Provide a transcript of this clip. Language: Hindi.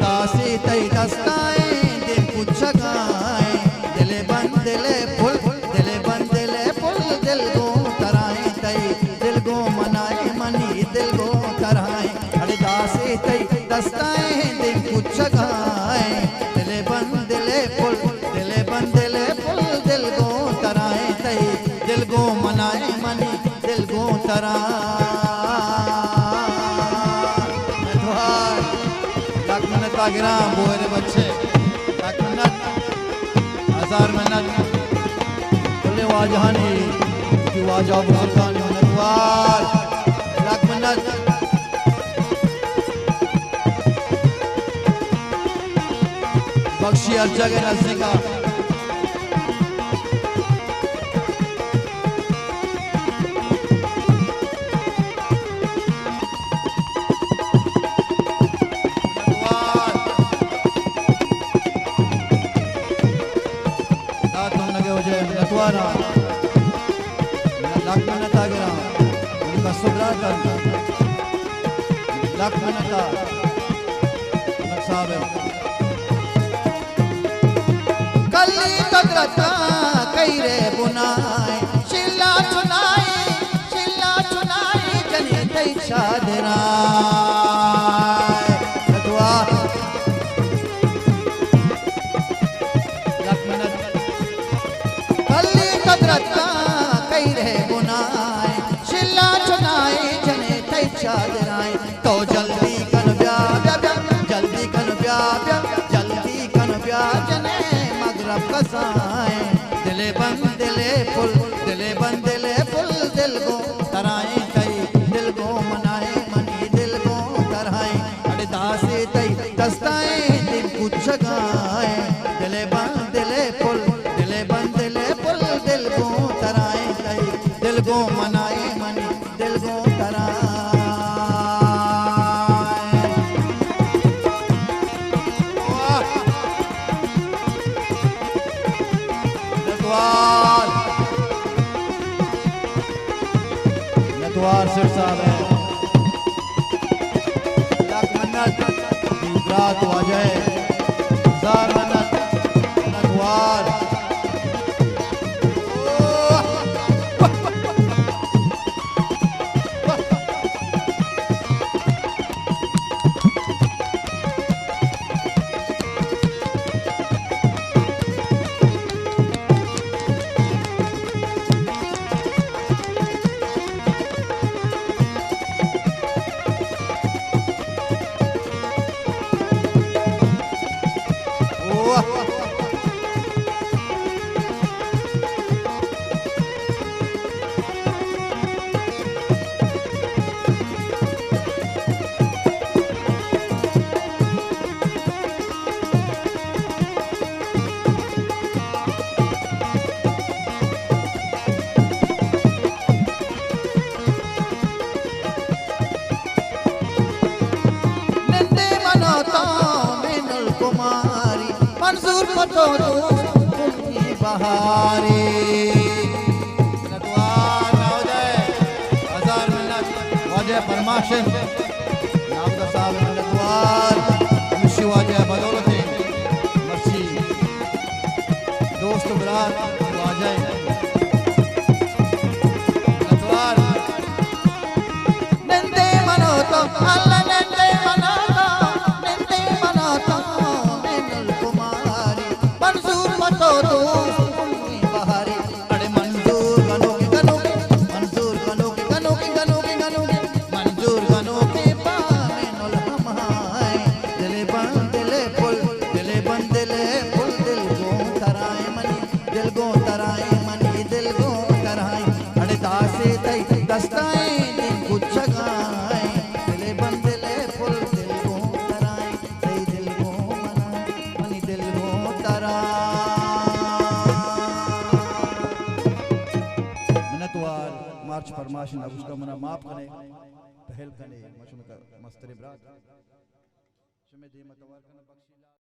दासी तई दस्ताए दिल कुछ गाए दिले बंद दिले फुल दिले बंद दिले फुल दिल गो तराए तई दिल गो मनाए मनी दिल गो तराए अरे दासी तई दस्ताए दिल कुछ गाए दिले बंद दिले फुल दिले बंद दिले फुल दिल गो तराए तई दिल गो मनाए मनी दिल गो तराए गिराम बोरे बच्चे लाख मिन्नत हजार मिन्नत बोले वाजहानी कि वाजा बुजुर्गानी मिन्नतवार लाख मिन्नत बख्शी हर जगह नजदीका लाख मिन्नत आ गया उनका सुधरा कर लाख मिन्नत साहब कली कदरता कई रे बुनाए शिला चुनाए जने तई शादरा चादराए तो जल्दी कन ब्याह जल्दी कन ब्याह जल्दी कन ब्याह जने मगरब कसाए दिले बंद दिले फुल दिले बंद दिले फुल दिल गो तराए तई दिल गो मनाए मनी दिल गो तराए अरे दासी तई दस्ताए दिल कुछ गाए दिले बंद दिले फुल दिले बंद दिले फुल दिल गो तराए तई दिल गो मनाए मनी दिल गो तराए नटवार सिर साहब है लाख मिन्नत रात आ जाए हजार मिन्नत नटवार मंजूर पतो की बहारी नटवार हो जाए हजार मिन्नत वाजे फरमाशन नाम का साहब नटवार मुशी वाजे बदौलत मर्सी दोस्त बरात आ जाए नटवार नंदे मनो तो अल्लाह नंदे मनो तो बहारी अरे मंजूर गनो के मंजूर गनो के मंजूर गनो के पामेनुल हमाए दिले बंद दिले फुल दिले बंद दिले फुल दिल गो तराए मनी दिल गो तराए मनी दिल गो तराए अरे दासे तई दस्ताए दिल कुछ गाए दिले बंद दिले फुल दिल गो तराए तई दिल गो मनाए मनी दिल गो तराए मार्च फरमाशन अब उसका मना माफ करे पहल करे मशून का मस्तरे ब्रात शमे दे मतवार करना बख्शी